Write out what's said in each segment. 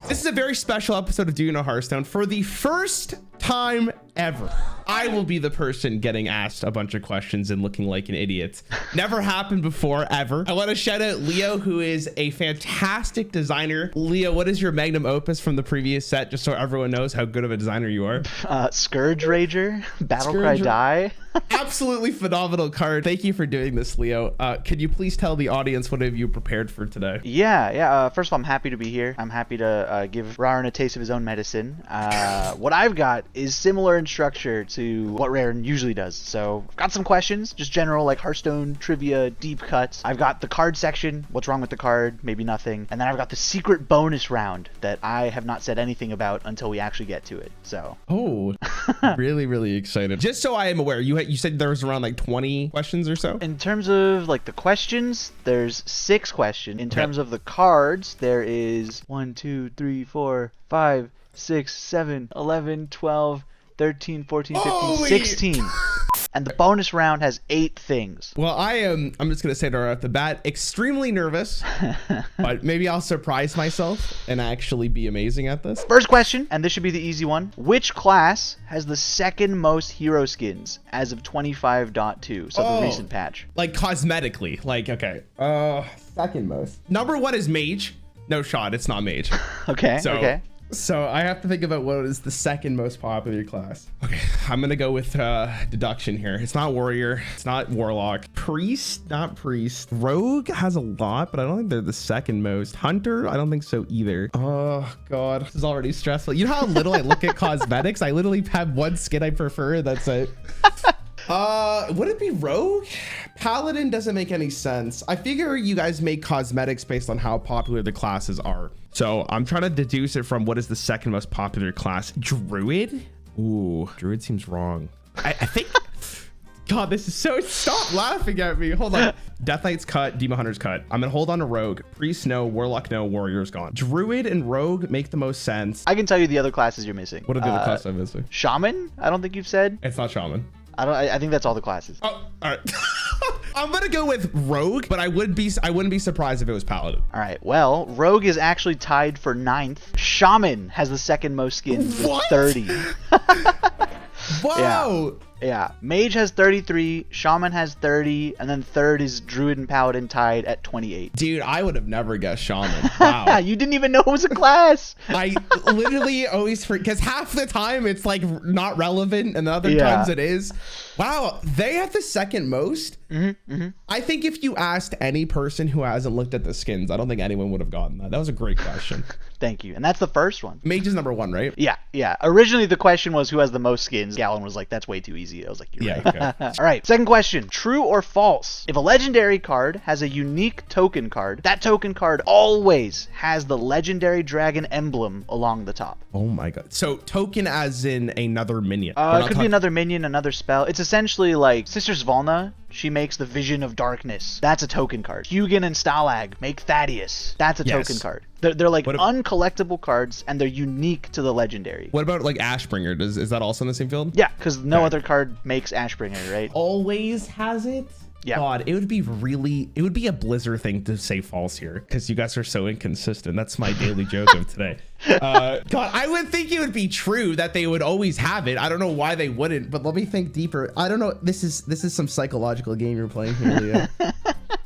This is a very special episode of Do You Know Hearthstone. For the first time ever, I will be the person getting asked a bunch of questions and looking like an idiot. Never happened before, ever. I want to shout out Leo, who is a fantastic designer. Leo, what is your magnum opus from the previous set, just so everyone knows how good of a designer you are? Scourge Rager, Battlecry Die. Absolutely phenomenal card. Thank you for doing this, Leo. Could you please tell the audience what have you prepared for today? Yeah. First of all, I'm happy to be here. I'm happy to give Rarran a taste of his own medicine. What I've got is similar in structure to what Rarran usually does. So I've got some questions, just general like Hearthstone trivia, deep cuts. I've got the card section, what's wrong with the card, maybe nothing. And then I've got the secret bonus round that I have not said anything about until we actually get to it. So. Oh, really excited. Just so I am aware, you said there was around like 20 questions or so? In terms of like the questions, there's 6 questions. In terms of the cards, there is 1, 2, 3, 4, 5, 6, 7, 11, 12, 13, 14, 15, 16. And the bonus round has 8 things. Well, I'm just going to say right off the bat, extremely nervous, but maybe I'll surprise myself and actually be amazing at this. First question, and this should be the easy one. Which class has the second most hero skins as of 25.2, so the recent patch? Like cosmetically, like, okay. Second most. Number 1 is Mage. No shot, it's not Mage. Okay. So I have to think about what is the second most popular class. Okay, I'm gonna go with deduction here. It's not warrior, it's not warlock. Priest, not priest. Rogue has a lot, but I don't think they're the second most. Hunter, I don't think so either. Oh God, this is already stressful. You know how little I look at cosmetics? I literally have one skin I prefer, that's it. Would it be rogue? Paladin doesn't make any sense. I figure you guys make cosmetics based on how popular the classes are. So I'm trying to deduce it from what is the second most popular class. Druid? Ooh, Druid seems wrong. I think, God, this is so, stop laughing at me. Hold on. Death Knight's cut, Demon Hunter's cut. I'm gonna hold on to Rogue. Priest, no. Warlock, no. Warrior's gone. Druid and Rogue make the most sense. I can tell you the other classes you're missing. What are the other classes I'm missing? Shaman? I don't think you've said. It's not Shaman. I think that's all the classes. Oh, all right. I'm gonna go with Rogue, but I wouldn't be surprised if it was Paladin. All right. Well, Rogue is actually tied for 9th. Shaman has the second most skins with 30. Whoa. Yeah. Mage has 33, Shaman has 30, and then third is Druid and Paladin tied at 28. Dude, I would have never guessed Shaman. Wow. You didn't even know it was a class. I literally always forget, because half the time it's like not relevant and the other times it is. Wow, they have the second most? I think if you asked any person who hasn't looked at the skins, I don't think anyone would have gotten that. That was a great question. Thank you. And that's the first one. Mage is number 1, right? Yeah. Originally, the question was who has the most skins. Gallon was like, that's way too easy. I was like, you're right. Okay. All right. Second question. True or false? If a legendary card has a unique token card, that token card always has the legendary dragon emblem along the top. Oh my God. So token as in another minion. It could be another minion, another spell. It's essentially like Sister Svalna. She makes the Vision of Darkness. That's a token card. Hugin and Stalag make Thaddeus. That's a token card. They're like uncollectible cards, and they're unique to the legendary. What about like Ashbringer? Is that also in the same field? Yeah, because no other card makes Ashbringer, right? Always has it? Yeah. God, it would be a Blizzard thing to say false here, because you guys are so inconsistent. That's my daily joke of today. God, I would think it would be true that they would always have it. I don't know why they wouldn't, but let me think deeper. I don't know. This is some psychological game you're playing here, Leo.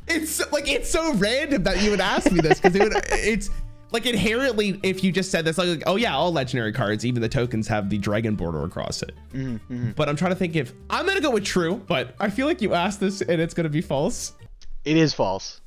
It's so random that you would ask me this, because it's like inherently, if you just said this, like, oh yeah, all legendary cards, even the tokens have the dragon border across it. But I'm trying to think if I'm gonna go with true, but I feel like you asked this and it's gonna be false. It is false.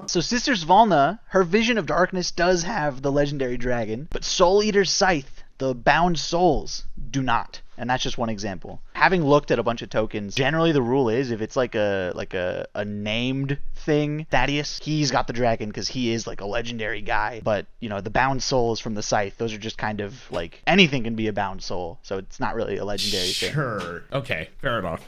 So Sister Svalna, her Vision of Darkness does have the legendary dragon, but Soul Eater's Scythe, the bound souls, do not. And that's just one example. Having looked at a bunch of tokens, generally the rule is if it's like a named thing, Thaddeus, he's got the dragon because he is like a legendary guy. But, you know, the bound souls from the Scythe, those are just kind of like anything can be a bound soul. So it's not really a legendary thing. Sure. Okay. Fair enough.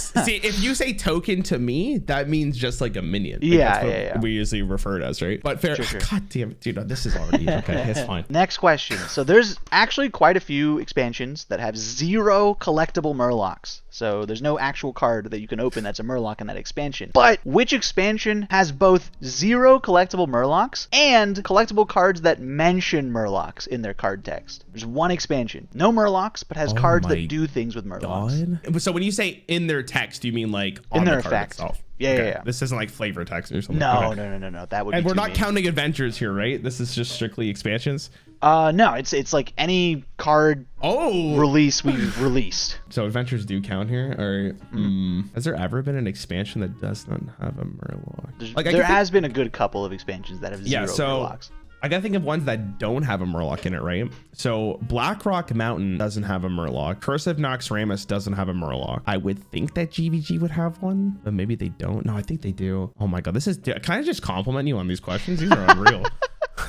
See, if you say token to me, that means just like a minion. Like Yeah. We usually refer it as, right? But fair. Sure. God damn it, dude. This is already okay. It's fine. Next question. So there's actually quite a few expansions that have 0 collectible collectible Murlocs. So there's no actual card that you can open that's a Murloc in that expansion. But which expansion has both 0 collectible Murlocs and collectible cards that mention Murlocs in their card text? There's one expansion. No Murlocs, but has cards that do things with Murlocs. God. So when you say in their text, you mean like on in their the card effect itself? Yeah. This isn't like flavor text or something. No. That would. And be we're not mean. counting adventures here, right? This is just strictly expansions. No, it's like any card release we've released. So adventures do count here, or has there ever been an expansion that does not have a Murloc? There has been a good couple of expansions that have 0 Murlocs. I gotta think of ones that don't have a Murloc in it, right? So Blackrock Mountain doesn't have a Murloc. Cursive Noxramus doesn't have a Murloc. I would think that GVG would have one, but maybe they don't. No, I think they do. Oh my God, can I just compliment you on these questions? These are unreal.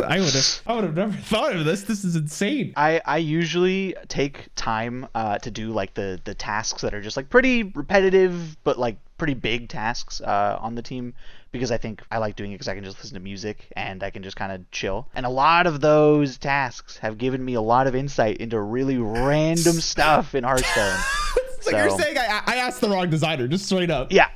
I would have never thought of this. This is insane. I usually take time to do like the tasks that are just like pretty repetitive, but like pretty big tasks on the team, because I think I like doing it because I can just listen to music and I can just kind of chill. And a lot of those tasks have given me a lot of insight into really random stuff in Hearthstone. It's like you're saying I asked the wrong designer, just straight up. Yeah.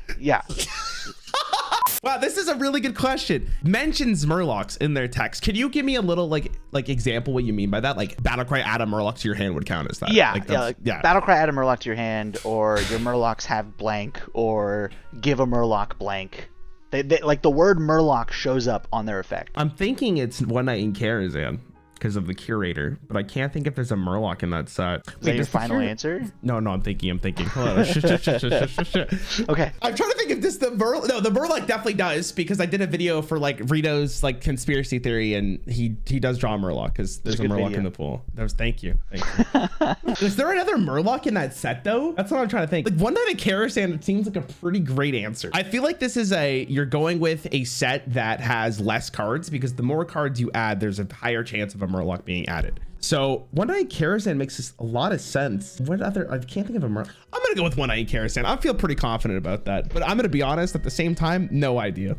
Wow, this is a really good question. Mentions Murlocs in their text. Can you give me a little like example what you mean by that? Like Battlecry add a Murloc to your hand would count as that. Yeah, Battlecry add a Murloc to your hand, or your Murlocs have blank, or give a Murloc blank. They like the word Murloc shows up on their effect. I'm thinking it's One Night in Karazhan because of the curator, but I can't think if there's a Murloc in that set. Is that your final answer? No, I'm thinking. Hold on. Okay. I'm trying to think if the Murloc definitely does, because I did a video for like Rito's like conspiracy theory, and he does draw a Murloc because there's a Murloc video in the pool. Thank you. Is there another Murloc in that set though? That's what I'm trying to think. Like One Night in Karazhan, it seems like a pretty great answer. I feel like this is you're going with a set that has less cards, because the more cards you add, there's a higher chance of a Murloc being added. So One Night in Karazhan makes a lot of sense. What other? I can't think of a Murloc. I'm gonna go with One Night in Karazhan. I feel pretty confident about that, but I'm gonna be honest. At the same time, no idea.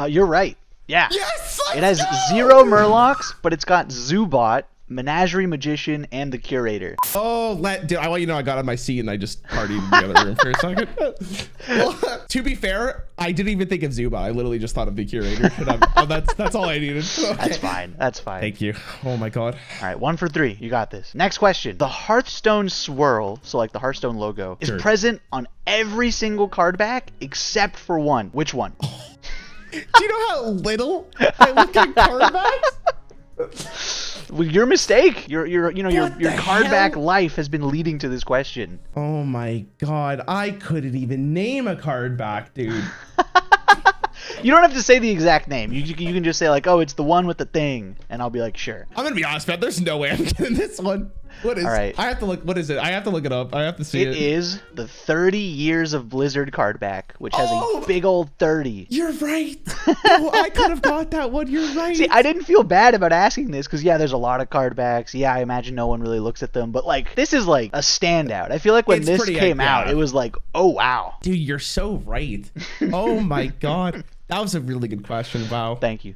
You're right. Yeah. Yes. It has 0 Murlocs, but it's got Zubot, Menagerie Magician, and the Curator. Oh, dude, I want you to know I got on my seat and I just partied in the other room for a second. Well, to be fair, I didn't even think of Zuba. I literally just thought of the Curator. And that's all I needed. Okay. That's fine. Thank you. Oh my God. All right, 1 for 3. You got this. Next question. The Hearthstone swirl, so like the Hearthstone logo, is present on every single card back except for one. Which one? Do you know how little I look at card backs? Well, your mistake. Your card back life has been leading to this question. Oh my God, I couldn't even name a card back, dude. You don't have to say the exact name. You can just say like, oh, it's the one with the thing, and I'll be like, sure. I'm gonna be honest, man. There's no way I'm getting this one. What is? All right. I have to look. What is it? I have to look it up. I have to see it. It is the 30 Years of Blizzard card back, which has a big old 30. You're right. Oh, I could have got that one. You're right. See, I didn't feel bad about asking this because, yeah, there's a lot of card backs. Yeah, I imagine no one really looks at them. But, like, this is, like, a standout. I feel like when this came out, it was like, oh, wow. Dude, you're so right. Oh, my God. That was a really good question. Wow. Thank you.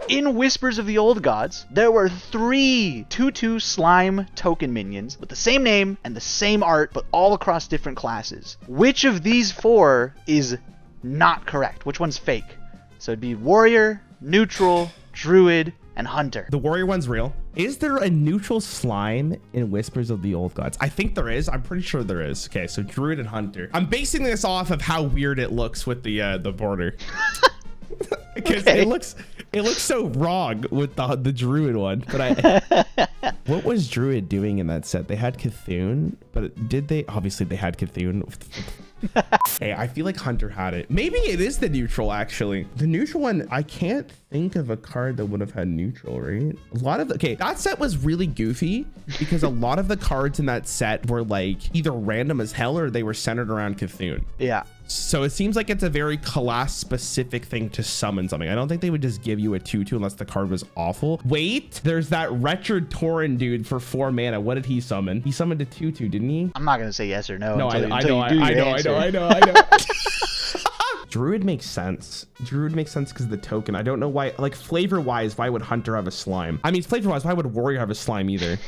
In Whispers of the Old Gods, there were 3 2/2 slime token minions with the same name and the same art, but all across different classes. Which of these 4 is not correct? Which one's fake? So it'd be Warrior, Neutral, Druid, and Hunter. The Warrior one's real. Is there a neutral slime in Whispers of the Old Gods? I think there is. I'm pretty sure there is. Okay, so Druid and Hunter. I'm basing this off of how weird it looks with the border. Because it looks so wrong with the Druid one. But what was Druid doing in that set? They had Cthulhu, but did they? Obviously, they had Cthulhu. Hey, I feel like Hunter had it. Maybe it is the neutral, actually. The neutral one, I can't think of a card that would have had neutral, right? A lot of that set was really goofy because a lot of the cards in that set were like either random as hell or they were centered around Cthulhu. Yeah. So it seems like it's a very class specific thing to summon something. I don't think they would just give you a 2/2 unless the card was awful. Wait, there's that Wretched Tauren dude for 4 mana. What did he summon? He summoned a 2/2, didn't he? I'm not gonna say yes or no. No, I know. Druid makes sense. Druid makes sense because of the token. I don't know why, like flavor wise, why would Hunter have a slime? I mean, flavor wise, why would Warrior have a slime either?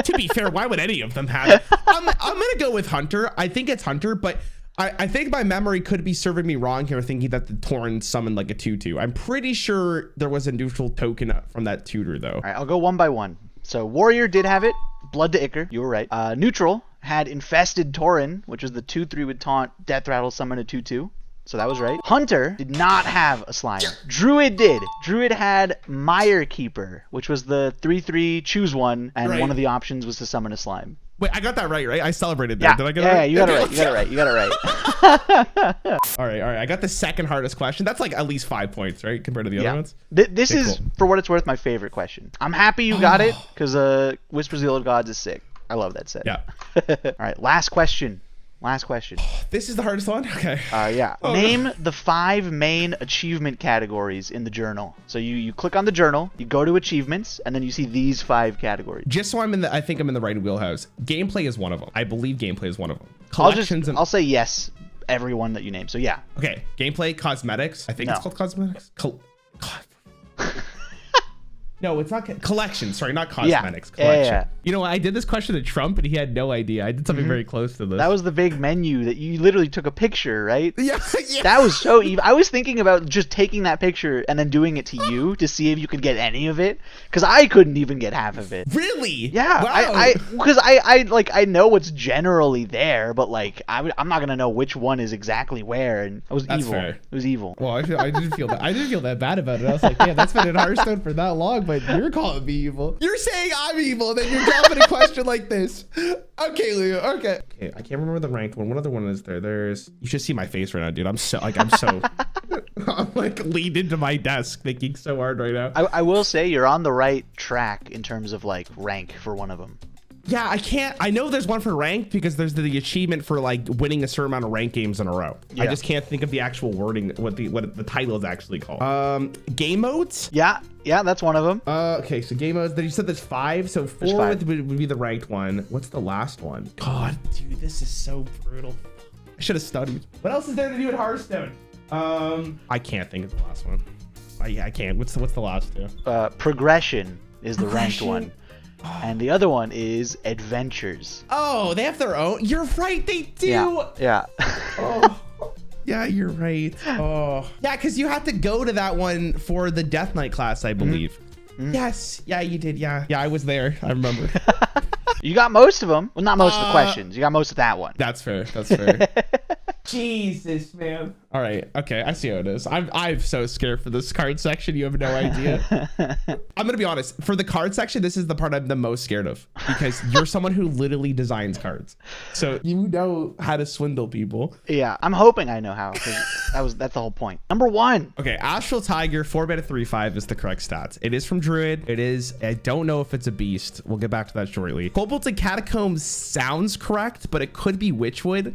To be fair, why would any of them have it? I'm gonna go with Hunter. I think it's Hunter, but I think my memory could be serving me wrong here, thinking that the Tauren summoned like a 2/2. I'm pretty sure there was a neutral token from that tutor though. All right, I'll go one by one. So Warrior did have it. Blood to Ichor. You were right. Neutral had Infested Tauren, which was the 2/3 with taunt, death rattle, summon a 2/2. So that was right. Hunter did not have a slime. Druid did. Druid had Mire Keeper, which was the 3/3 choose one, and one of the options was to summon a slime. Wait, I got that right? I celebrated that. Yeah. Did I get it right? Yeah, you got it right. You got it right. All right. I got the second hardest question. That's like at least 5 points, right? Compared to the other ones. This is, for what it's worth, my favorite question. I'm happy you got it, because Whispers of the Old Gods is sick. I love that set. Yeah. All right, last question. This is the hardest one? Okay. Yeah. Name the 5 main achievement categories in the journal. So you click on the journal, you go to achievements, and then you see these 5 categories. Just so I think I'm in the right wheelhouse. Gameplay is one of them. I believe gameplay is one of them. Collections I'll say yes, every one that you name. So yeah. Okay. Gameplay, cosmetics. I think it's called cosmetics. No, it's not collections. Sorry, not cosmetics. Collection. Yeah. You know, I did this question to Trump, and he had no idea. I did something very close to this. That was the big menu that you literally took a picture, right? Yeah. That was so evil. I was thinking about just taking that picture and then doing it to you to see if you could get any of it, because I couldn't even get half of it. Really? Yeah. Wow. Because I know what's generally there, but like I'm not gonna know which one is exactly where, and it was evil. Fair. It was evil. Well, I didn't feel that. I didn't feel that bad about it. I was like, damn, that's been in Hearthstone for that long, but you're calling me evil. You're saying I'm evil, and then you're dropping a question like this. Okay, Leo. Okay. I can't remember the ranked one. What other one is there? You should see my face right now, dude. I'm like leaned into my desk thinking so hard right now. I will say you're on the right track in terms of like rank for one of them. Yeah, I know there's one for ranked because there's the achievement for like winning a certain amount of ranked games in a row. Yeah. I just can't think of the actual wording, what the title is actually called. Game modes? Yeah, that's one of them. Okay, so game modes. Then you said there's 5, so 4 would be the ranked one. What's the last one? God, dude, this is so brutal. I should have studied. What else is there to do at Hearthstone? I can't think of the last one. I can't. What's the last two? Progression is the ranked one. And the other one is Adventures. Oh, they have their own. You're right, they do. Yeah. Oh, yeah, you're right. Oh, yeah, because you had to go to that one for the Death Knight class, I believe. Yes. Yeah, you did. Yeah, I was there. I remember. You got most of them. Well, not most of the questions. You got most of that one. That's fair. Jesus, man. All right. Okay. I see how it is. I'm so scared for this card section. You have no idea. I'm going to be honest. For the card section, this is the part I'm the most scared of because you're someone who literally designs cards. So you know how to swindle people. Yeah. I'm hoping I know how. That's the whole point. Number 1. Okay. Astral Tiger, 4-mana 3/5 is the correct stats. It is from Druid. It is. I don't know if it's a beast. We'll get back to that shortly. Cobalt and Catacombs sounds correct, but it could be Witchwood.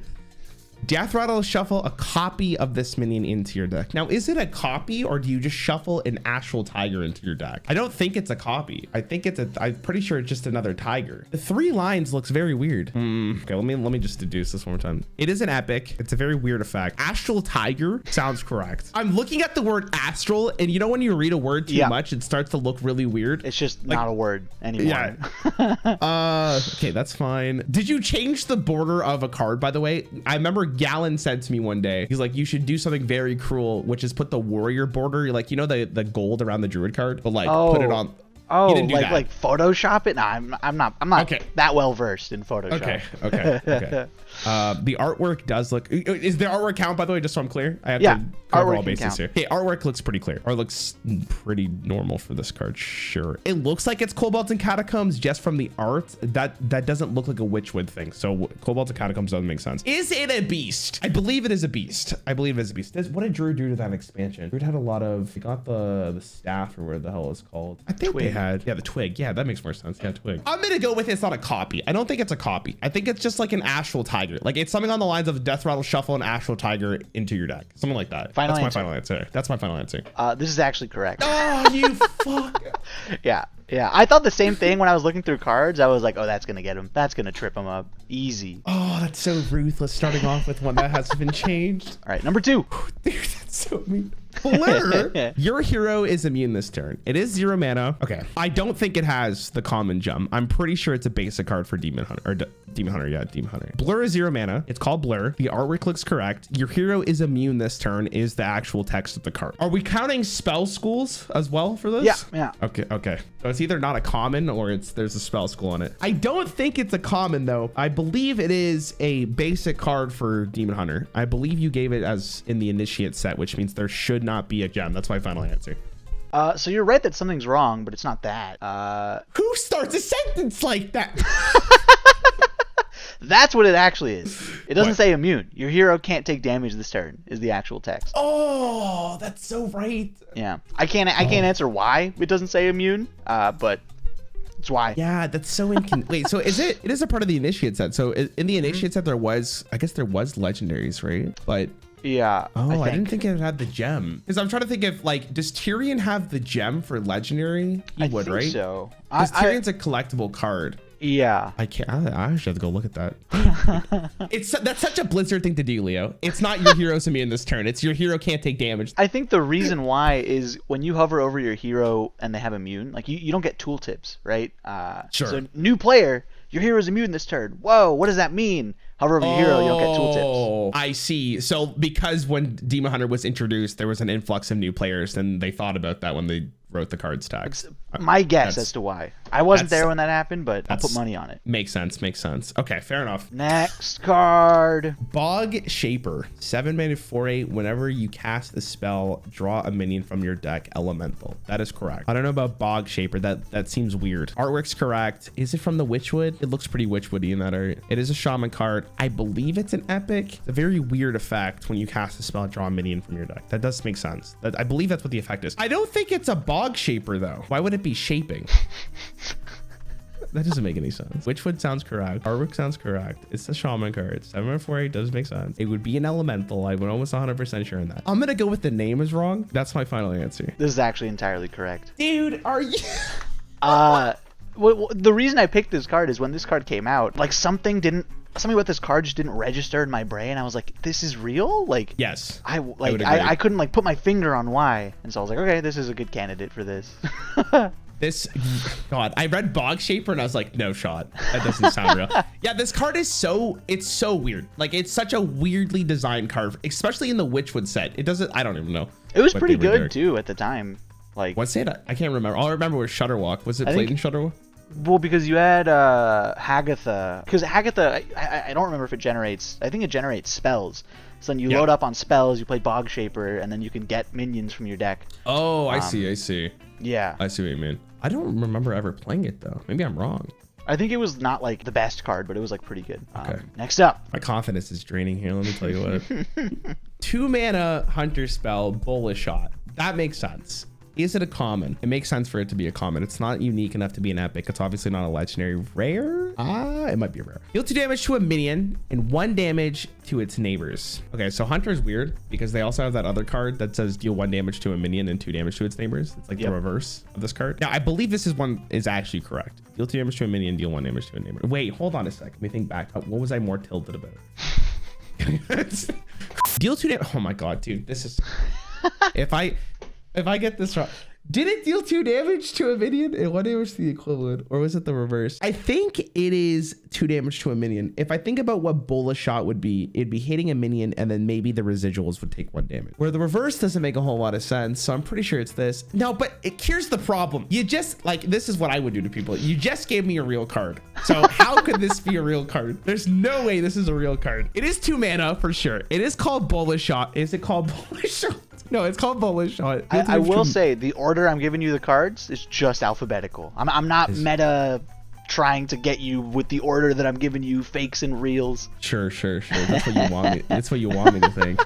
Death Rattle, shuffle a copy of this minion into your deck. Now, is it a copy or do you just shuffle an Astral Tiger into your deck? I don't think it's a copy. I'm pretty sure it's just another tiger. The 3 lines looks very weird. Okay, let me just deduce this one more time. It is an epic. It's a very weird effect. Astral Tiger sounds correct. I'm looking at the word astral, and you know when you read a word too much, it starts to look really weird. It's just like, not a word anymore. Yeah. Okay, that's fine. Did you change the border of a card, by the way? I remember Gallon said to me one day, he's like, you should do something very cruel, which is put the warrior border, like, you know, the gold around the druid card, but like put it on. Oh, like Photoshop it? No, I'm not that well versed in Photoshop. Okay. The artwork does look. Is the artwork count, by the way, just so I'm clear? I have to cover all bases here. Hey, artwork looks pretty clear. Or looks pretty normal for this card. Sure. It looks like it's Cobalt and Catacombs just from the art. That doesn't look like a Witchwood thing. So Cobalt and Catacombs doesn't make sense. Is it a beast? I believe it is a beast. What did Druid do to that expansion? Druid had a lot of. He got the staff or whatever the hell it's called. I think they had. Yeah, the twig. Yeah, that makes more sense. Yeah, twig. I'm gonna go with it's not a copy. I don't think it's a copy. I think it's just like an Astral Tiger. Like it's something on the lines of Death Rattle, shuffle an Astral Tiger into your deck. Something like that. That's my final answer. This is actually correct. Oh, you fuck. Yeah. Yeah, I thought the same thing when I was looking through cards. I was like, oh, that's gonna get him. That's gonna trip him up. Easy. Oh, that's so ruthless. Starting off with one that hasn't been changed. All right, number 2. Dude, that's so mean. Blur. Your hero is immune this turn. It is 0 mana. Okay. I don't think it has the common gem. I'm pretty sure it's a basic card for Demon Hunter. Or Demon Hunter, yeah, Demon Hunter. Blur is 0 mana. It's called Blur. The artwork looks correct. Your hero is immune this turn is the actual text of the card. Are we counting spell schools as well for this? Yeah. Okay. So it's either not a common or there's a spell school on it. I don't think it's a common though. I believe it is a basic card for Demon Hunter. I believe you gave it as in the initiate set, which means there should not be a gem. That's my final answer. So you're right that something's wrong, but it's not that. Who starts a sentence like that? That's what it actually is. It doesn't What? say immune. Your hero can't take damage this turn is the actual text. Oh, that's so right. Yeah. I can't answer why it doesn't say immune, but it's why. Yeah, that's so Wait, so it is a part of the initiate set. So in the initiate set, I guess there was legendaries, right? But Yeah. I didn't think it had the gem. Because I'm trying to think if, like, does Tyrion have the gem for legendary? He would, think right? So. Because Tyrion's a collectible card. Yeah. I actually have to go look at that. That's such a Blizzard thing to do, Leo. It's not your hero's immune this turn. It's your hero can't take damage. I think the reason why is when you hover over your hero and they have immune, like you don't get tooltips, right? Sure. So new player, your hero's immune this turn. Whoa, what does that mean? Hover over your hero, you don't get tooltips. Oh, I see. So because when Demon Hunter was introduced, there was an influx of new players, and they thought about that when they wrote the cards tags. My guess as to why. I wasn't there when that happened, but I'll put money on it. Makes sense. Okay, fair enough. Next card. Bog Shaper. 7 mana 4/8. Whenever you cast the spell, draw a minion from your deck. Elemental. That is correct. I don't know about Bog Shaper. That seems weird. Artwork's correct. Is it from the Witchwood? It looks pretty Witchwoody in that art. It is a shaman card. I believe it's an epic. It's a very weird effect when you cast a spell, draw a minion from your deck. That does make sense. I believe that's what the effect is. I don't think it's a Bog Shaper though. Why would it be shaping? That doesn't make any sense. Witchwood sounds correct. Artwork sounds correct. It's a shaman card. 7/4/8 does make sense. It would be an elemental. I'm almost 100% sure in that. I'm gonna go with the name is wrong. That's my final answer. This is actually entirely correct. Dude, are you? The reason I picked this card is when this card came out, like something about this card just didn't register in my brain. I was like, this is real? Like, Yes. I couldn't like put my finger on why. And so I was like, okay, this is a good candidate for this. God, I read Bog Shaper and I was like, no shot. That doesn't sound real. Yeah, this card is so weird. Like, it's such a weirdly designed card, especially in the Witchwood set. I don't even know. It was pretty good too at the time. Like, what's it? I can't remember. All I remember was Shutterwalk. Was it played in Shutterwalk? Well, because you had Hagatha. Because Hagatha, I don't remember if it generates. I think it generates spells. So then you load up on spells, you play Bog Shaper, and then you can get minions from your deck. Oh, I see. Yeah. I see what you mean. I don't remember ever playing it though. Maybe I'm wrong. I think it was not like the best card, but it was like pretty good. Okay. Next up. My confidence is draining here. Let me tell you what. 2 mana Hunter spell, Bullet Shot. That makes sense. Is it a common? It makes sense for it to be a common. It's not unique enough to be an epic. It's obviously not a legendary. Rare? It might be a rare. Deal 2 damage to a minion and 1 damage to its neighbors. Okay, so Hunter's weird because they also have that other card that says deal 1 damage to a minion and 2 damage to its neighbors. It's like the reverse of this card. Now, I believe this is actually correct. Deal 2 damage to a minion, deal 1 damage to a neighbor. Wait, hold on a sec. Let me think back. What was I more tilted about? Deal 2 damage. Oh my God, dude. This is... If I get this wrong, did it deal 2 damage to a minion and 1 damage to the equivalent, or was it the reverse? I think it is 2 damage to a minion. If I think about what Bola Shot would be, it'd be hitting a minion and then maybe the residuals would take 1 damage. Where the reverse doesn't make a whole lot of sense, so I'm pretty sure it's this. No, but here's the problem. You just, like, this is what I would do to people. You just gave me a real card. So how could this be a real card? There's no way this is a real card. It is 2 mana for sure. It is called Bola Shot. Is it called Bola Shot? No, it's called Bullet Shot. I will say the order I'm giving you the cards is just alphabetical. I'm not meta trying to get you with the order that I'm giving you fakes and reals. Sure. That's what you want me. That's what you want me to think.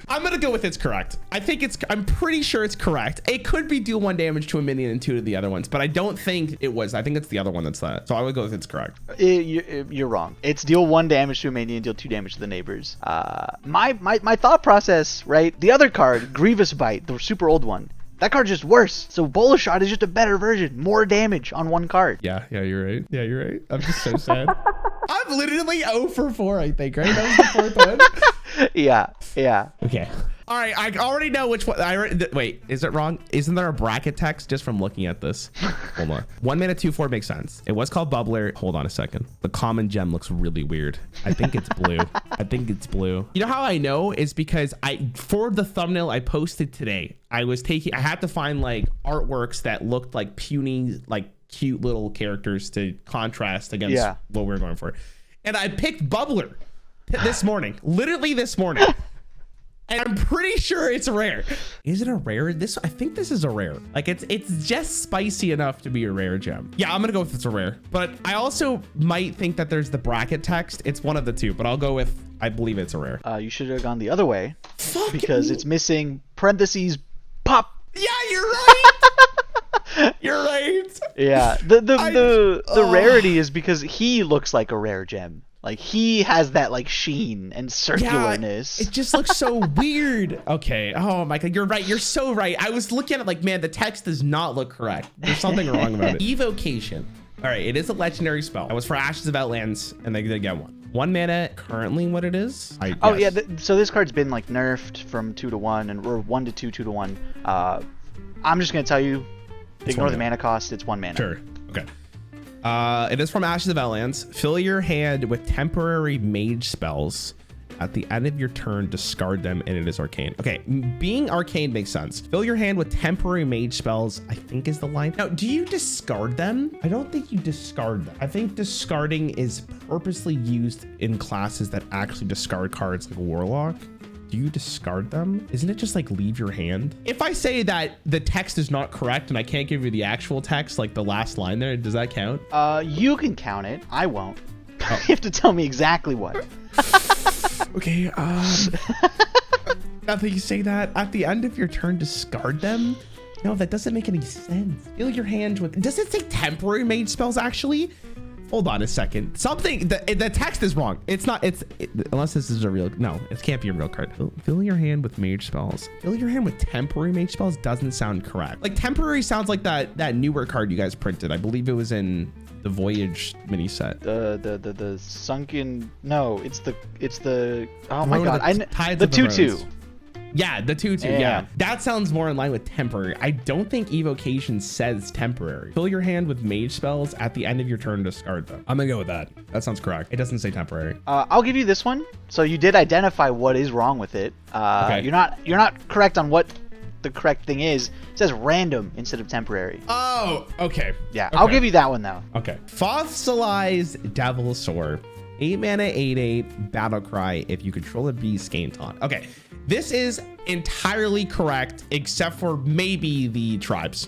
I'm gonna go with it's correct. I'm pretty sure it's correct. It could be deal 1 damage to a minion and 2 to the other ones, but I don't think it was. I think it's the other one that's that. So I would go with it's correct. You're wrong. It's deal 1 damage to a minion, deal 2 damage to the neighbors. My thought process, right? The other card, Grievous Bite, the super old one. That card's just worse. So Bola Shot is just a better version. More damage on one card. Yeah, you're right. Yeah, you're right. I'm just so sad. I'm literally 0 for 4, I think, right? That was the 4th one. Yeah. Okay. All right, I already know which one. Wait, is it wrong? Isn't there a bracket text just from looking at this? Hold on. 1 mana 2/4 makes sense. It was called Bubbler. Hold on a second. The common gem looks really weird. I think it's blue. I think it's blue. You know how I know is because for the thumbnail I posted today, I had to find like artworks that looked like puny, like cute little characters to contrast against what we were going for. And I picked Bubbler this morning, literally this morning. And I'm pretty sure it's rare. Is it a rare? I think this is a rare. Like it's just spicy enough to be a rare gem. Yeah, I'm gonna go with it's a rare. But I also might think that there's the bracket text. It's one of the two, but I'll go with, I believe it's a rare. You should have gone the other way. Fuck because me. It's missing parentheses pop. Yeah, you're right. You're right. Yeah, the rarity is because he looks like a rare gem. Like he has that like sheen and circularness. Yeah, it just looks so weird. Okay. Oh my God, you're right. You're so right. I was looking at it like, man, the text does not look correct. There's something wrong about it. Evocation. All right, it is a legendary spell. It was for Ashes of Outlands, and they did get one. 1 mana, currently what it is? Yeah. So this card's been like nerfed from 2 to 1 or 1 to 2, 2 to 1. I'm just gonna tell you, ignore the mana cost. It's 1 mana. Sure. Okay. It is from Ashes of Outlands. Fill your hand with temporary mage spells. At the end of your turn, discard them, and it is arcane. Okay, being arcane makes sense. Fill your hand with temporary mage spells, I think is the line. Now, do you discard them? I don't think you discard them. I think discarding is purposely used in classes that actually discard cards like Warlock. Do you discard them? Isn't it just like leave your hand? If I say that the text is not correct and I can't give you the actual text, like the last line there, does that count? You can count it. I won't. You have to tell me exactly what. Okay, now that you say that, at the end of your turn, discard them? No, that doesn't make any sense. Fill your hand with, does it say temporary mage spells actually? Hold on a second. Something, the text is wrong. It's not, unless this is a real, no, it can't be a real card. Fill your hand with mage spells. Fill your hand with temporary mage spells doesn't sound correct. Like temporary sounds like that newer card you guys printed. I believe it was in the Voyage mini set. The sunken, no, it's the, oh my God. The 2/2. Yeah, the 2/2. Yeah, that sounds more in line with temporary. I don't think evocation says temporary. Fill your hand with mage spells at the end of your turn, discard them. I'm gonna go with that. That sounds correct. It doesn't say temporary. I'll give you this one. So you did identify what is wrong with it. Okay. You're not correct on what the correct thing is. It says random instead of temporary. Oh, okay. Yeah, okay. I'll give you that one though. Okay. Fossilized Devil Sword. 8 mana, 8/8, battle cry. If you control a beast, gain taunt. Okay, this is entirely correct except for maybe the tribes,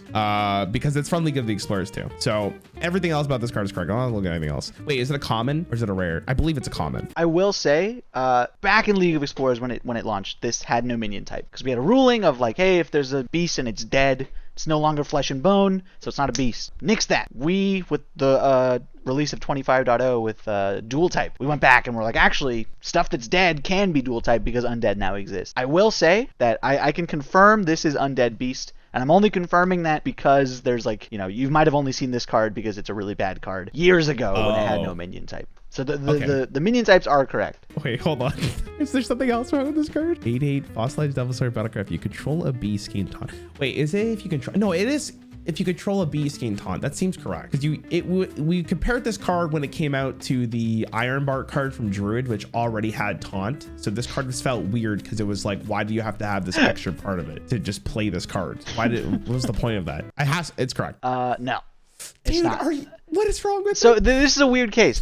because it's from League of the Explorers too. So everything else about this card is correct. I don't look at anything else. Wait, is it a common or is it a rare? I believe it's a common. I will say, back in League of Explorers when it launched, this had no minion type because we had a ruling of like, hey, if there's a beast and it's dead, it's no longer flesh and bone, so it's not a beast. Nix that. We, with the release of 25.0 with dual type, we went back and we're like, actually, stuff that's dead can be dual type because undead now exists. I will say that I can confirm this is undead beast, and I'm only confirming that because there's like, you might have only seen this card because it's a really bad card years ago when it had no minion type. So the minion types are correct. Wait, hold on. Is there something else wrong with this card? 8/8 Fossilized Devil Sword Battlecry. If you control a beast, gain taunt. Wait, is it if you control? No, it is if you control a beast, gain taunt. That seems correct because we compared this card when it came out to the Ironbark card from Druid, which already had taunt. So this card just felt weird because it was like, why do you have to have this extra part of it to just play this card? What was the point of that? It's correct. No. Dude, what is wrong with So this is a weird case.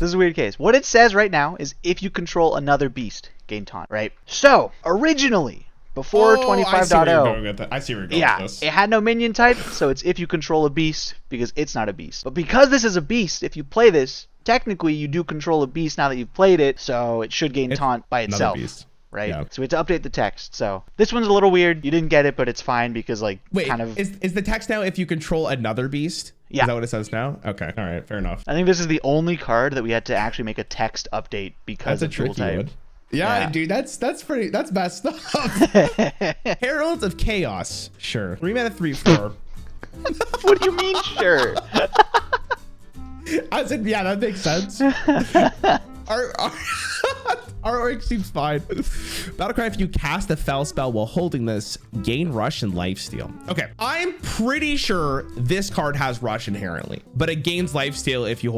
What it says right now is if you control another beast, gain taunt, right? So originally, before 25.0, I see where you're going with this. It had no minion type, so it's if you control a beast because it's not a beast. But because this is a beast, if you play this, technically you do control a beast now that you've played it, so it should gain taunt by itself. Beast. Right? Yeah. So we had to update the text. So this one's a little weird. You didn't get it, but it's fine because Wait, is the text now if you control another beast? Yeah. Is that what it says now? Okay. All right. Fair enough. I think this is the only card that we had to actually make a text update because That's of a dual tricky type. one. Yeah, dude, that's messed up. Heralds of Chaos. Sure. 3 mana, 3/4. What do you mean, sure? I said, yeah, that makes sense. Artwork seems fine. Battlecry, if you cast a fell spell while holding this, gain rush and lifesteal. Okay, I'm pretty sure this card has rush inherently, but it gains lifesteal if you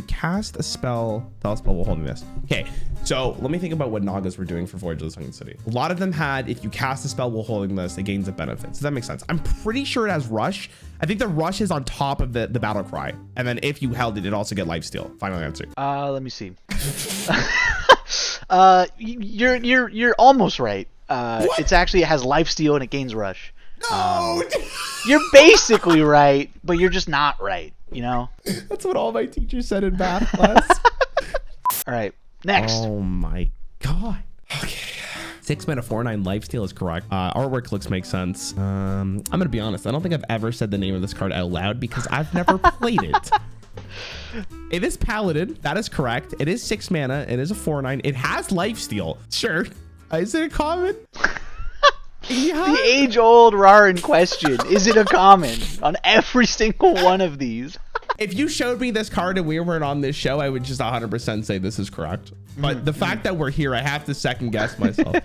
cast a fell spell while holding this? Okay, so let me think about what Nagas were doing for Voyage of the Sunken City. A lot of them had, if you cast a spell while holding this, it gains a benefit. Does that make sense? I'm pretty sure it has rush. I think the rush is on top of the battle cry, and then if you held it, it also get lifesteal. Final answer. Let me see. You're almost right. It has lifesteal and it gains rush. No. You're basically right, but you're just not right. You know. That's what all my teachers said in math class. All right, next. Oh my god. Okay. 6 mana 4/9 lifesteal is correct. Artwork makes sense. I'm gonna be honest. I don't think I've ever said the name of this card out loud because I've never played it. It is Paladin. That is correct. It is 6 mana. It is a 4/9. It has lifesteal. Sure. Is it a common? Yeah. The age-old Rarran question: is it a common on every single one of these? If you showed me this card and we weren't on this show, I would just 100% say this is correct. But the fact that we're here, I have to second guess myself.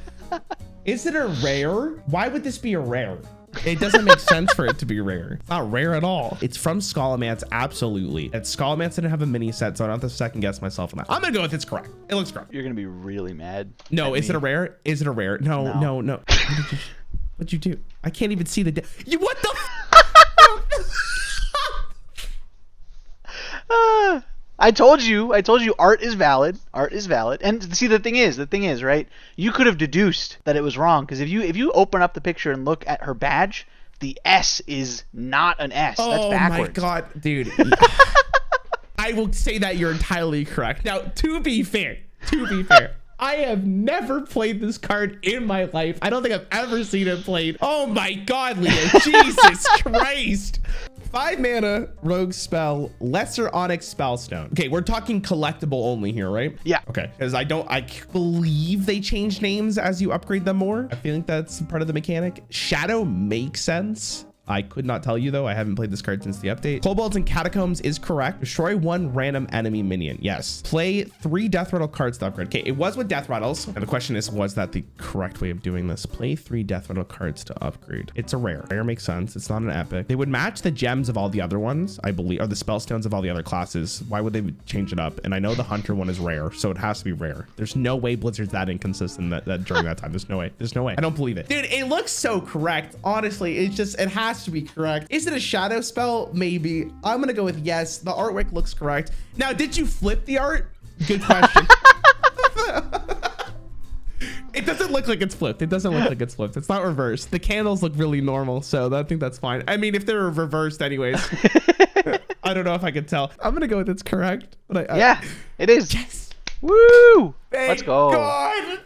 Is it a rare? Why would this be a rare? It doesn't make sense for it to be rare. It's not rare at all. It's from Scholomance, absolutely. And Scholomance didn't have a mini set, so I don't have to second guess myself on that. I'm gonna go with it's correct. It looks correct. You're gonna be really mad. No, is it a rare? Is it a rare? No. What'd you do? I can't even see the... What the... I told you art is valid. Art is valid. And see, the thing is, right? You could have deduced that it was wrong, because if you open up the picture and look at her badge, the S is not an S. That's backwards. Oh my god, dude. I will say that you're entirely correct. Now, to be fair, I have never played this card in my life. I don't think I've ever seen it played. Oh my god, Leah. Jesus Christ. 5 mana rogue spell, lesser onyx spellstone. Okay, we're talking collectible only here, right? Yeah. Okay, because I believe they change names as you upgrade them more. I feel like that's part of the mechanic. Shadow makes sense. I could not tell you though. I haven't played this card since the update. Kobolds and Catacombs is correct. Destroy 1 random enemy minion. Yes. Play 3 Death Rattle cards to upgrade. Okay, it was with Death Rattles. And the question is, was that the correct way of doing this? Play 3 Death Rattle cards to upgrade. It's a rare. Rare makes sense. It's not an epic. They would match the gems of all the other ones, I believe, or the spellstones of all the other classes. Why would they change it up? And I know the Hunter one is rare, so it has to be rare. There's no way Blizzard's that inconsistent that during that time. There's no way. There's no way. I don't believe it. Dude, it looks so correct. Honestly, it has to be correct. Is it a shadow spell? Maybe. I'm gonna go with yes. The artwork looks correct. Now, did you flip the art? Good question. It doesn't look like it's flipped. It's not reversed. The candles look really normal, so I think that's fine. I mean, if they're reversed anyways. I don't know if I can tell. I'm gonna go with it's correct. But yeah, it is. Yes. Woo! Thank Let's go. God.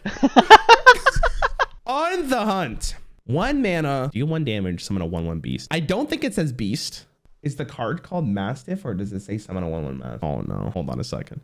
On the hunt. 1 mana, deal 1 damage, summon a 1/1 beast. I don't think it says beast. Is the card called Mastiff, or does it say summon a 1/1 Mastiff? Oh no, hold on a second.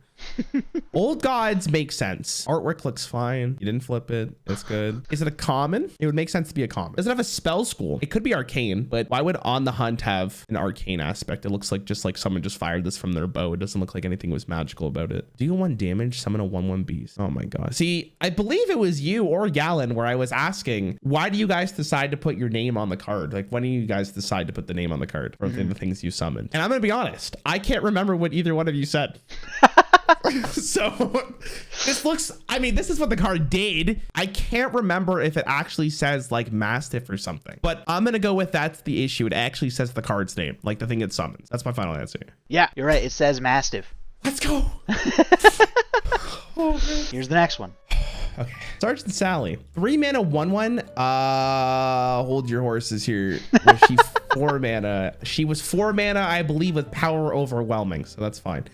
Old gods make sense. Artwork looks fine. You didn't flip it. It's good. Is it a common? It would make sense to be a common. Does it have a spell school? It could be arcane, but why would On the Hunt have an arcane aspect? It looks like someone just fired this from their bow. It doesn't look like anything was magical about it. Deal 1 damage, summon a 1/1 beast. Oh my god. See, I believe it was you or Gallon where I was asking, why do you guys decide to put your name on the card? Like, when do you guys decide to put the name on the card for the things you summoned? And I'm gonna be honest, I can't remember what either one of you said. So this is what the card did. I can't remember if it actually says like Mastiff or something, but I'm gonna go with that's the issue. It actually says the card's name, like the thing it summons. That's my final answer. Yeah, you're right. It says Mastiff. Let's go. Oh, here's the next one. Okay, Sergeant Sally, 3 mana 1/1. Hold your horses here. Was she 4 mana? She was 4 mana, I believe, with power overwhelming, so that's fine.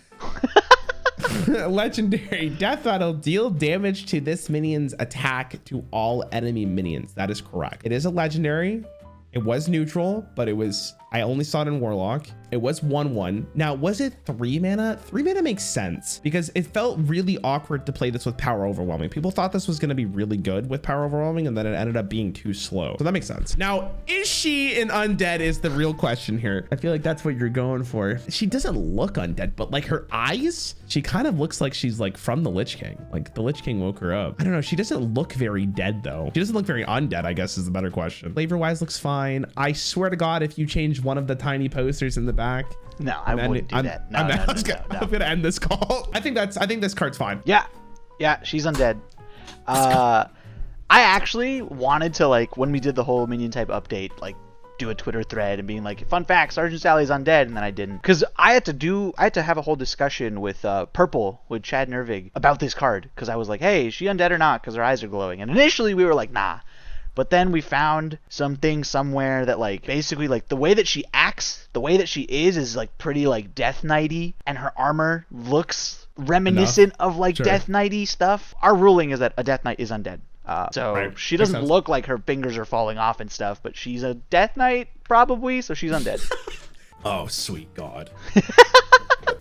Legendary Death Rattle, deal damage to this minion's attack to all enemy minions. That is correct. It is a legendary. It was neutral, but it was I only saw it in Warlock. It was 1/1. Now, was it 3 mana? 3 mana makes sense because it felt really awkward to play this with Power Overwhelming. People thought this was going to be really good with Power Overwhelming, and then it ended up being too slow. So that makes sense. Now, is she an undead is the real question here. I feel like that's what you're going for. She doesn't look undead, but like her eyes, she kind of looks like she's like from the Lich King. Like the Lich King woke her up. I don't know. She doesn't look very dead though. She doesn't look very undead, I guess is the better question. Flavor wise looks fine. I swear to God, if you change one of the tiny posters in the back, no, I wouldn't do that. No, I'm gonna end this call. I think this card's fine. Yeah, she's undead. I actually wanted to, like, when we did the whole minion type update, like, do a Twitter thread and being like, fun fact, Sergeant Sally's undead, and then I didn't, because I had to have a whole discussion with Purple, with Chad Nervig, about this card, because I was like, hey, is she undead or not, because her eyes are glowing, and initially we were like, nah. But then we found something somewhere that, like, basically, like, the way that she acts, the way that she is like pretty, like, Death Knight-y, and her armor looks reminiscent of, like, sure, Death Knight-y stuff. Our ruling is that a Death Knight is undead. So right, she doesn't look like her fingers are falling off and stuff, but she's a Death Knight, probably, so she's undead. Oh, sweet God.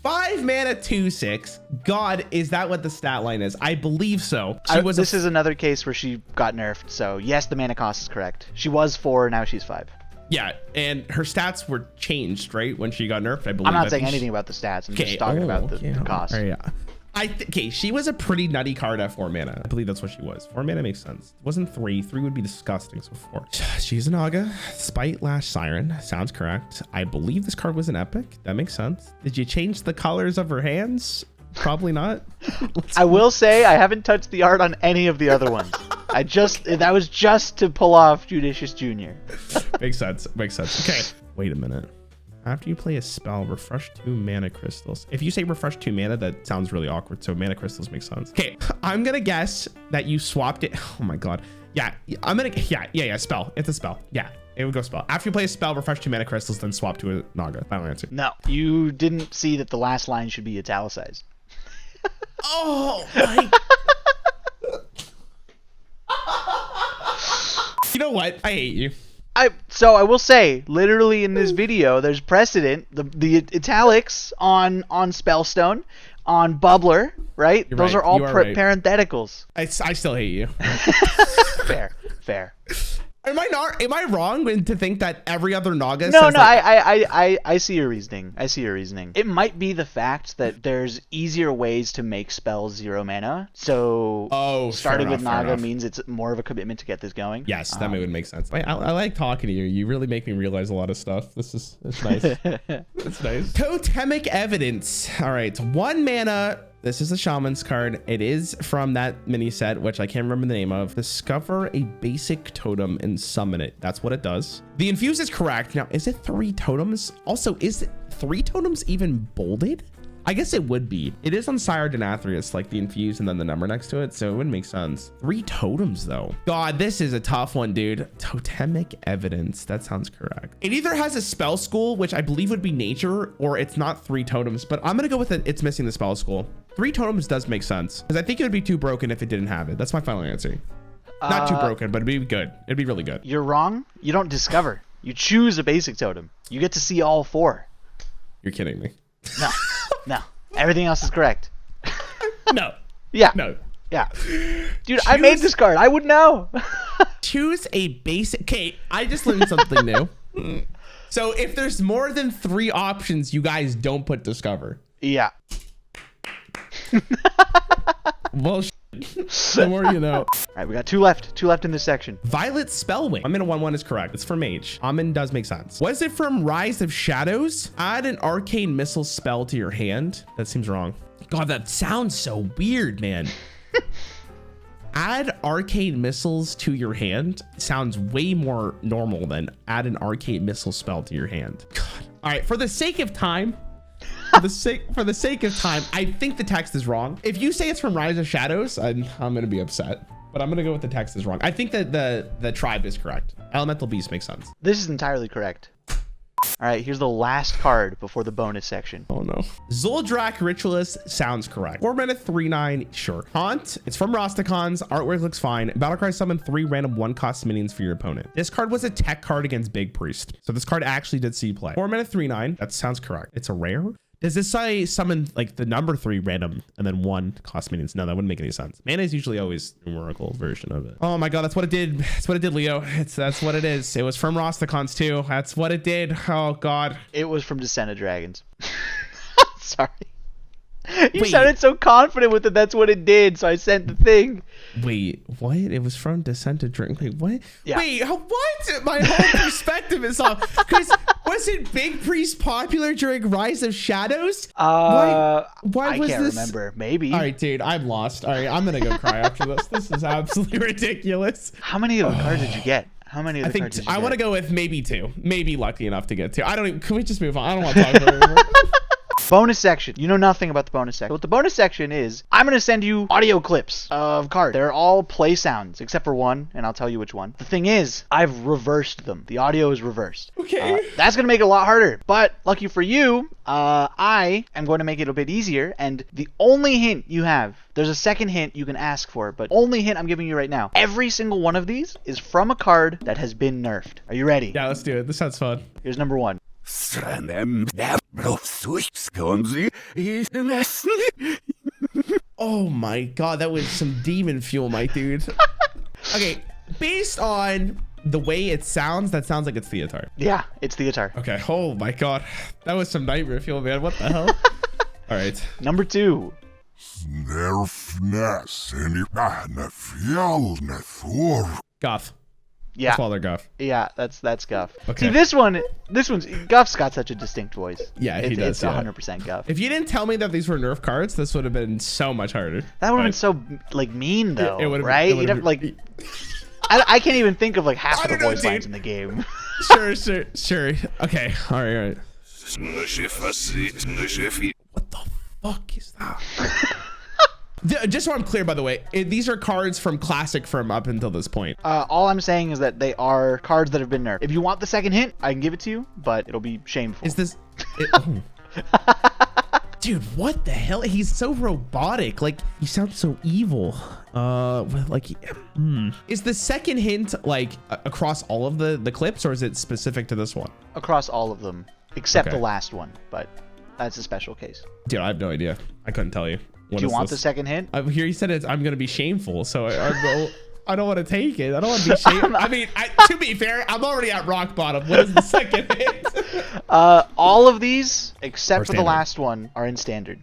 5 mana, 2/6. God, is that what the stat line is? I believe so. This is another case where she got nerfed. So yes, the mana cost is correct. She was 4, now she's 5. Yeah, and her stats were changed, right, when she got nerfed, I believe. I'm not saying anything about the stats. I'm just talking about the cost. Yeah. Okay, she was a pretty nutty card at 4 mana. I believe that's what she was. 4 mana makes sense. It wasn't 3. 3 would be disgusting, so 4. She's a Naga. Spite Lash Siren. Sounds correct. I believe this card was an epic. That makes sense. Did you change the colors of her hands? Probably not. I will say I haven't touched the art on any of the other ones. That was just to pull off Judicious Jr. Makes sense. Makes sense. Okay. Wait a minute. After you play a spell, refresh 2 mana crystals. If you say refresh 2 mana, that sounds really awkward. So mana crystals make sense. Okay, I'm gonna guess that you swapped it. Oh my God. Yeah, spell. It's a spell. Yeah, it would go spell. After you play a spell, refresh 2 mana crystals, then swap to a Naga. Final answer. No, you didn't see that the last line should be italicized. Oh my. You know what? I hate you. So I will say, literally in this video, there's precedent. The italics on Spellstone, on Bubbler, right? Those are all parentheticals. I still hate you. Fair. Am I wrong to think that every other Naga No, says I see your reasoning. It might be the fact that there's easier ways to make spells 0 mana. So starting with Naga means it's more of a commitment to get this going. Yes, that would make sense. I like talking to you. You really make me realize a lot of stuff. It's nice. It's nice. Totemic Evidence. All right, 1 mana. This is a Shaman's card. It is from that mini set, which I can't remember the name of. Discover a basic totem and summon it. That's what it does. The infuse is correct. Now, is it 3 totems? Also, is it 3 totems even bolded? I guess it would be. It is on Sire Denathrius, like the infuse and then the number next to it, so it wouldn't make sense. 3 totems, though. God, this is a tough one, dude. Totemic Evidence. That sounds correct. It either has a spell school, which I believe would be nature, or it's not 3 totems, but I'm gonna go with it. It's missing the spell school. 3 totems does make sense, because I think it would be too broken if it didn't have it. That's my final answer. Not too broken, but it'd be good. It'd be really good. You're wrong. You don't discover. You choose a basic totem. You get to see all 4. You're kidding me. No. Everything else is correct. No. Yeah. No. Yeah. Dude, I made this card. I would know. Choose a basic. Okay, I just learned something new. So if there's more than 3 options, you guys don't put discover. Yeah. Well, the more you know. All right, we got 2 left. 2 left in this section. Violet Spellwing. I'm in a 1/1 is correct. It's for mage. Amen does make sense. Was it from Rise of Shadows? Add an arcane missile spell to your hand. That seems wrong. God, that sounds so weird, man. Add arcane missiles to your hand sounds way more normal than add an arcane missile spell to your hand. God. All right, for the sake of time, I think the text is wrong. If you say it's from Rise of Shadows, I'm gonna be upset. But I'm gonna go with the text is wrong. I think that the tribe is correct. Elemental Beast makes sense. This is entirely correct. All right, here's the last card before the bonus section. Oh no. Zuldrak Ritualist sounds correct. 4 mana, 3/9, sure. Haunt, it's from Rosticons. Artwork looks fine. Battlecry summon 3 random 1-cost minions for your opponent. This card was a tech card against Big Priest. So this card actually did see play. 4 mana, 3/9, that sounds correct. It's a rare? Does this say summon like the number 3 random and then 1 cost minions? No, that wouldn't make any sense. Mana is usually always numerical version of it. Oh my god, that's what it did. That's what it did, Leo. That's what it is. It was from Rosticons too. That's what it did. Oh god. It was from Descent of Dragons. Sorry. You sounded so confident with it. That's what it did. So I sent the thing. Wait, what? It was from Descent to Drink. Wait, what? Yeah. Wait, what? My whole perspective is off. Because wasn't Big Priest popular during Rise of Shadows? Why I was can't this? remember. Maybe. All right, dude, I'm lost. All right, I'm gonna go cry after this. This is absolutely ridiculous. How many of the cards did you get? How many of the cards did you get? I want to go with maybe 2. Maybe lucky enough to get 2. I don't even. Can we just move on? I don't want to talk about it anymore. Bonus section. You know nothing about the bonus section. What the bonus section is, I'm going to send you audio clips of cards. They're all play sounds, except for one, and I'll tell you which one. The thing is, I've reversed them. The audio is reversed. Okay. That's going to make it a lot harder. But lucky for you, I am going to make it a bit easier. And the only hint you have, there's a second hint you can ask for, but only hint I'm giving you right now. Every single one of these is from a card that has been nerfed. Are you ready? Yeah, let's do it. This sounds fun. Here's number 1. Oh my god, that was some demon fuel, my dude. Okay, based on the way it sounds, that sounds like it's Theatar. Yeah, it's Theatar. Okay, oh my god. That was some nightmare fuel, man. What the hell? All right. Number 2. Guff. Yeah. That's Father Guff. Yeah, that's Guff. Okay. See, this one's Guff's got such a distinct voice. Yeah, he does. It's 100% Guff. If you didn't tell me that these were nerf cards, this would have been so much harder. That would have been so like mean though, it right? You'd have like I can't even think of like half of the voice lines in the game. Sure. Okay, all right. What the fuck is that? Just so I'm clear, by the way, these are cards from Classic from up until this point. All I'm saying is that they are cards that have been nerfed. If you want the second hint, I can give it to you, but it'll be shameful. Is this... Dude, what the hell? He's so robotic. Like, he sounds so evil. Is the second hint, like, across all of the clips, or is it specific to this one? Across all of them, except Okay. the last one, but that's a special case. Dude, I have no idea. I couldn't tell you. Do you want the second hint? Here you said I'm going to be shameful, so I don't want to take it. I don't want to be shameful. I mean, to be fair, I'm already at rock bottom. What is the second hint? All of these, except for the standard. last one, are in standard.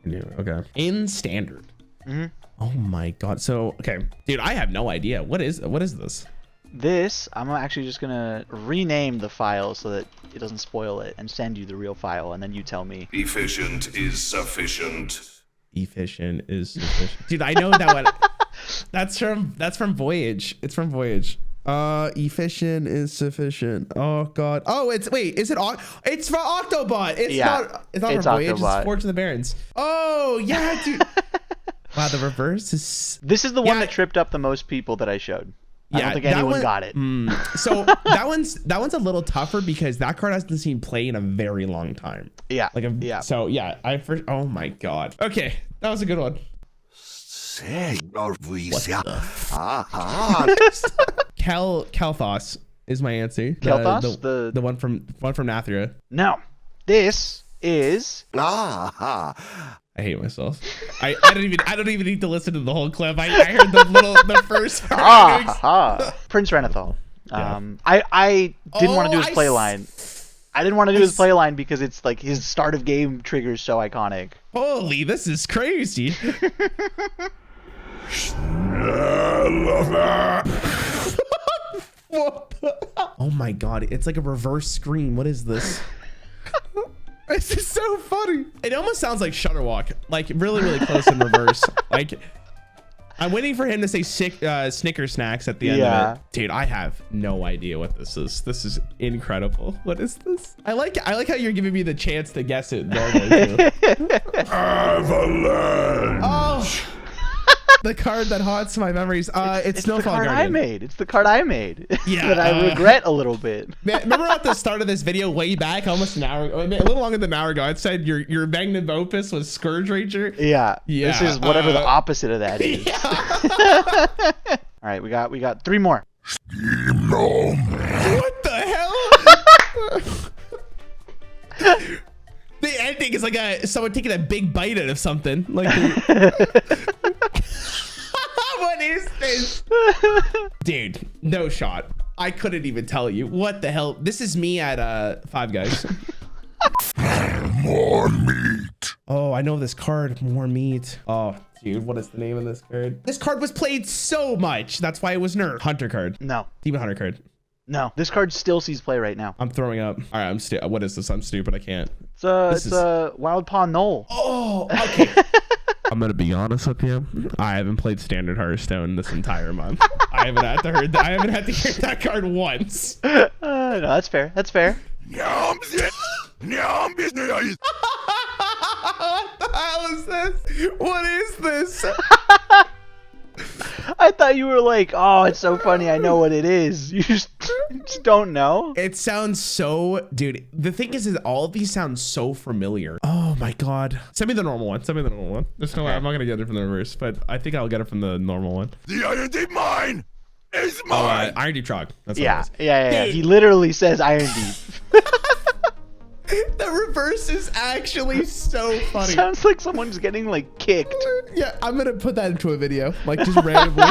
Okay. In standard. Mm-hmm. Oh my god. So, okay. Dude, I have no idea. What is this? This, I'm actually just going to rename the file so that it doesn't spoil it and send you the real file, and then you tell me. Efficient is sufficient. Efficient is sufficient. Dude, I know that one. That's from Voyage. It's from Voyage. Efficient is sufficient. Oh god. Oh, is it it's from Octobot. It's not from Voyage. Octobot. It's Forge of the Barons. Oh yeah, dude. Wow, the reverse is... This is the one that tripped up the most people that I showed. I don't think anyone got it. So that one's a little tougher because that card hasn't seen play in a very long time. Yeah. So yeah, oh my god. Okay, that was a good one. Kalthos is my answer. Kalthos? The one from Nathria. No. This is... I hate myself. I don't even need to listen to the whole clip. I heard the first Prince Renethal. Yeah. I didn't want to do his play line. I didn't want to do his play line because it's like his start of game trigger is so iconic. Holy, this is crazy. Oh my god, it's like a reverse screen. What is this? This is so funny. It almost sounds like Shutterwalk, like really, really close in reverse. Like, I'm waiting for him to say Snicker snacks at the end of it. Dude, I have no idea what this is. This is incredible. What is this? I like how you're giving me the chance to guess it normally too. Avalanche. Oh. The card that haunts my memories. It's the Snowfall card Guardian. I made. It's the card I made. Yeah, that I regret a little bit. Man, remember at the start of this video, way back, almost an hour, a little longer than an hour ago, it said your magnum opus was Scourge Ranger. Yeah. Yeah, This is whatever the opposite of that is. Yeah. All right, we got 3 more. What the hell? The ending is like someone taking a big bite out of something. Like, what is this? Dude, no shot. I couldn't even tell you. What the hell? This is me at Five Guys. More meat. Oh, I know this card. More meat. Oh, dude, what is the name of this card? This card was played so much. That's why it was nerfed. Hunter card. No. Demon Hunter card. No. This card still sees play right now. I'm throwing up. All right, what is this? I'm stupid. I can't. It's a Wild Paw Knoll. Oh, okay. I'm gonna be honest with you. I haven't played Standard Hearthstone this entire month. I haven't had to hear that card once. No, that's fair. That's fair. What the hell is this? What is this? I thought you were like, oh, it's so funny. I know what it is. You just don't know. It sounds so, dude. The thing is all of these sound so familiar. Oh my god. Send me the normal one. Send me the normal one. There's no way. I'm not gonna get it from the reverse, but I think I'll get it from the normal one. The Iron Deep mine is mine. Iron Deep Trog. That's what Yeah. it is. Yeah. He literally says Iron Deep. The reverse is actually so funny. Sounds like someone's getting like kicked. Yeah, I'm gonna put that into a video, like just randomly.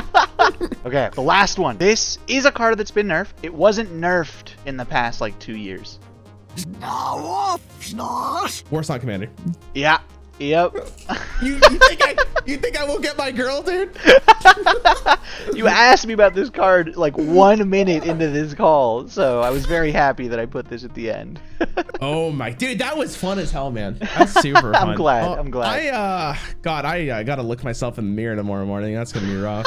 Okay, the last one. This is a card that's been nerfed. It wasn't nerfed in the past like 2 years. Warsong Commander. Yeah. Yep. You think I will get my girl, dude? You asked me about this card like 1 minute into this call, so I was very happy that I put this at the end. Oh my, dude, that was fun as hell, man. That's super fun. I'm glad. I'm glad. I gotta look myself in the mirror tomorrow morning. That's gonna be rough.